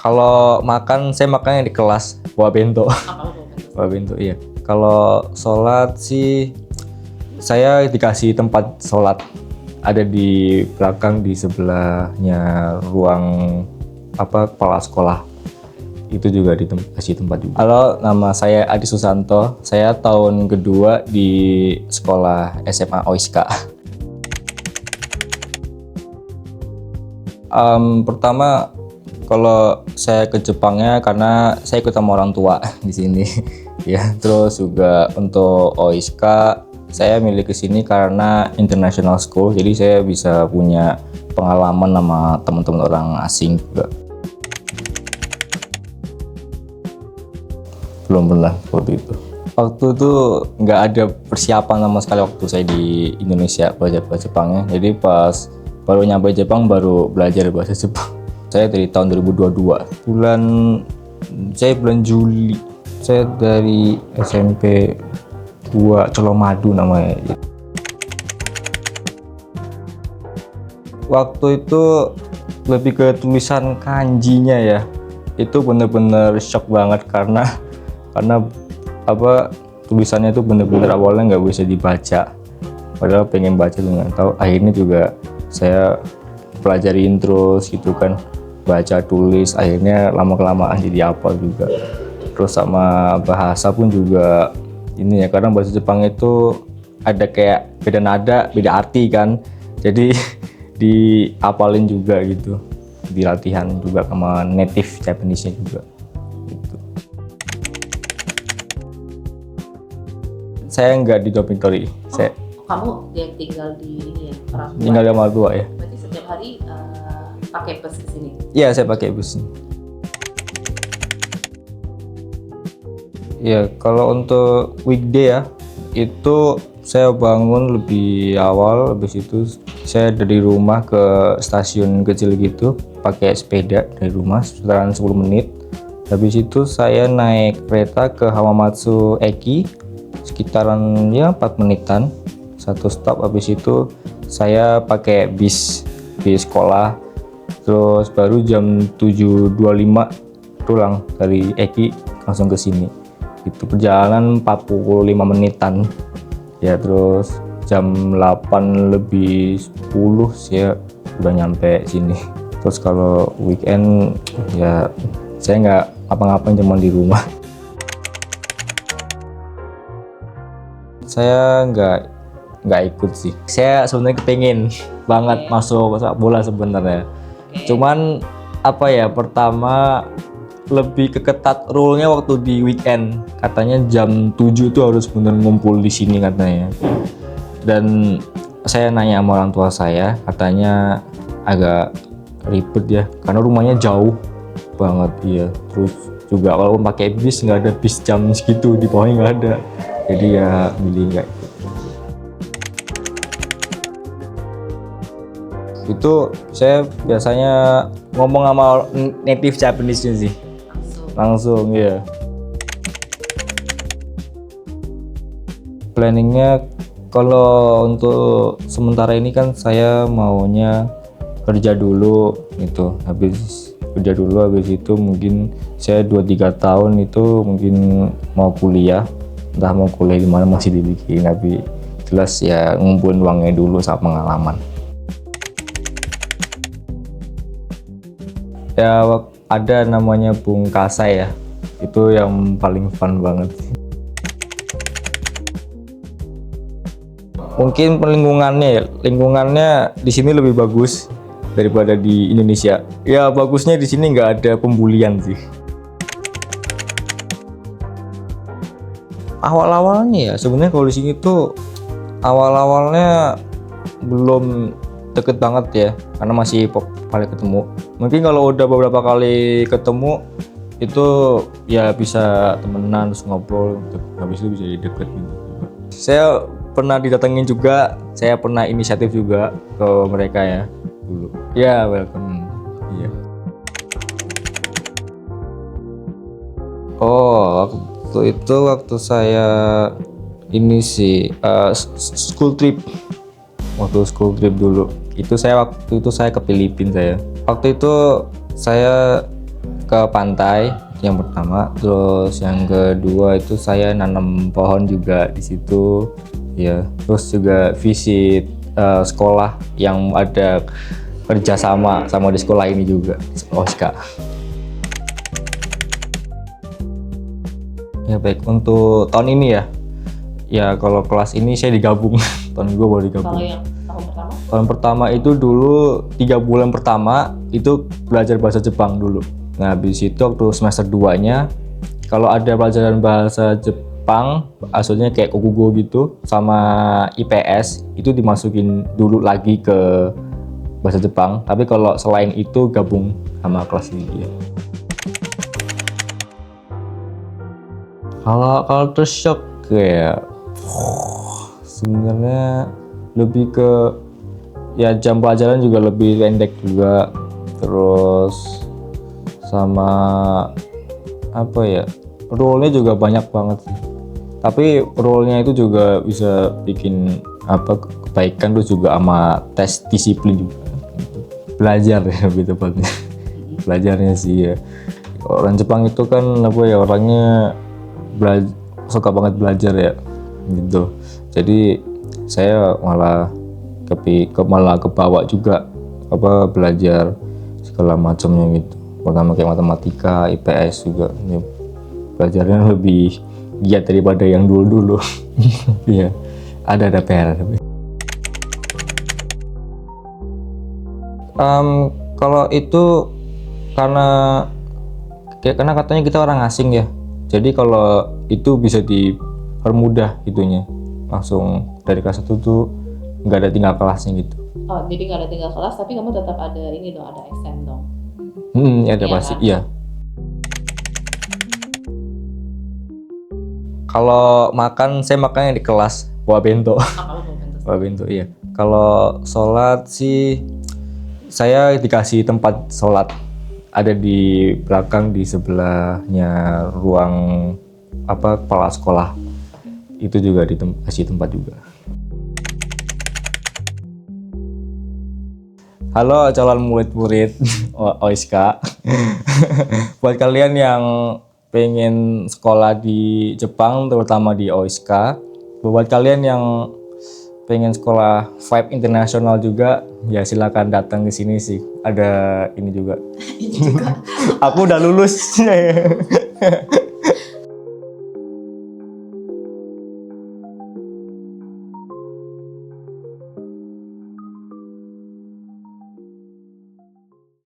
Kalau makan, saya makannya di kelas, bawa bento. Bawa bento, iya. Kalau sholat sih, saya dikasih tempat sholat. Ada di belakang, di sebelahnya ruang kepala sekolah. Itu juga dikasih tempat juga. Halo, nama saya Adi Susanto. Saya tahun kedua di sekolah SMA OISKA. Pertama, kalau saya ke Jepangnya karena saya ikut sama orang tua di sini. Ya, terus juga untuk OISKA saya milih ke sini karena international school, jadi saya bisa punya pengalaman sama teman-teman orang asing juga. Belum pernah waktu itu. Waktu itu nggak ada persiapan sama sekali waktu saya di Indonesia belajar bahasa Jepangnya. Jadi pas baru nyampe Jepang baru belajar bahasa Jepang. Saya dari tahun 2022. Saya bulan Juli. Saya dari SMP 2 Colomadu namanya. Waktu itu lebih ke tulisan kanjinya ya. Itu bener-bener shock banget karena tulisannya itu bener-bener awalnya nggak bisa dibaca. Padahal pengen baca tuh nggak tahu. Akhirnya juga saya pelajarin terus gitu kan, baca tulis, akhirnya lama-kelamaan jadi hafal juga. Terus sama bahasa pun juga ini ya, karena bahasa Jepang itu ada kayak beda nada, beda arti kan, jadi dihafalin juga gitu, di latihan juga sama native Japanese-nya juga gitu. Saya nggak di dormitory. Kamu yang tinggal di ini ya, orang tua? Tinggal di sama tua ya. Berarti setiap hari pakai bus ke sini? Iya, saya pakai bus. Ya, kalau untuk weekday ya, itu saya bangun lebih awal, habis itu saya dari rumah ke stasiun kecil gitu, pakai sepeda dari rumah sekitaran 10 menit. Habis itu saya naik kereta ke Hamamatsu Eki, sekitaran ya 4 menitan, satu stop. Habis itu saya pakai bis sekolah, terus baru jam 7.25 pulang dari Eki langsung ke sini. Itu perjalanan 45 menitan ya, terus jam 8 lebih 10 saya udah nyampe sini. Terus kalau weekend ya saya nggak apa-ngapain, cuma di rumah. Saya nggak ikut sih. Saya sebenarnya kepengen banget masuk sepak bola sebenarnya. Cuman pertama lebih keketat rule-nya waktu di weekend. Katanya jam 7 tuh harus bener ngumpul di sini katanya. Dan saya nanya sama orang tua saya, katanya agak ribet ya, karena rumahnya jauh banget ya. Terus juga kalau pakai bis nggak ada bis jam segitu, di bawahnya nggak ada. Jadi ya milih nggak ikut. Itu saya biasanya ngomong sama native Japanese-nya sih. Langsung ya. Planningnya kalau untuk sementara ini kan saya maunya kerja dulu gitu. Habis itu mungkin saya 2-3 tahun itu mungkin mau kuliah. Entah mau kuliah di mana masih dibikin, tapi jelas ya ngumpulin uangnya dulu sama pengalaman. Ya ada namanya Bung Kasai ya, itu yang paling fun banget. Mungkin lingkungannya di sini lebih bagus daripada di Indonesia. Ya bagusnya di sini nggak ada pembulian sih. Awal-awalnya ya sebenarnya kalau di sini tuh awal-awalnya belum deket banget ya, karena masih kali ketemu. Mungkin kalau udah beberapa kali ketemu itu ya bisa temenan terus ngobrol, habis itu bisa jadi deket gitu. Saya pernah didatengin juga, saya pernah inisiatif juga ke mereka ya dulu. Ya welcome. Iya. Waktu saya ini sih school trip. Waktu school trip dulu itu saya ke Filipina. Waktu itu saya ke pantai yang pertama, terus yang kedua itu saya nanam pohon juga di situ ya, terus juga visit sekolah yang ada kerja sama di sekolah ini juga, OSKA. Ya baik, untuk tahun ini ya kalau kelas ini saya digabung. Tahun gue baru digabung. Kalau yang tahun pertama? Tahun pertama itu dulu 3 bulan pertama itu belajar bahasa Jepang dulu. Nah habis itu waktu semester 2-nya kalau ada pelajaran bahasa Jepang, maksudnya kayak kokugo gitu sama IPS itu dimasukin dulu lagi ke bahasa Jepang. Tapi kalau selain itu gabung sama kelas ini. Kalau culture shock kayak sebenarnya lebih ke ya jam pelajaran juga lebih pendek juga, terus sama apa ya, role-nya juga banyak banget sih. Tapi role-nya itu juga bisa bikin apa kebaikan, terus juga sama tes disiplin juga. Belajar ya lebih tepatnya. Belajarnya sih ya. Orang Jepang itu kan apa ya, orangnya suka banget belajar ya gitu. Jadi saya malah kebawa juga apa belajar segala macamnya gitu. Pertama kayak matematika, IPS juga. Ya, belajarnya lebih giat daripada yang dulu-dulu. Iya. Ada PR. Kalau itu karena katanya kita orang asing ya. Jadi kalau itu bisa dipermudah itunya. Langsung dari kelas 1 tuh nggak ada tinggal kelasnya gitu. Oh, jadi nggak ada tinggal kelas, tapi kamu tetap ada ini dong, ada exam dong. Ada Iya pasti, kan? iya. Kalau makan, saya makannya di kelas, bawa bento. Kalau mau pentas. Bawa bento, iya. Kalau sholat sih, saya dikasih tempat sholat. Ada di belakang, di sebelahnya ruang apa kepala sekolah. Itu juga dikasih tempat juga. Halo calon murid-murid OSKA. Buat kalian yang pengen sekolah di Jepang, terutama di OSKA, buat kalian yang pengen sekolah Vibe internasional juga, ya silakan datang ke sini sih. Ada ini juga. Ini juga. Aku udah lulus.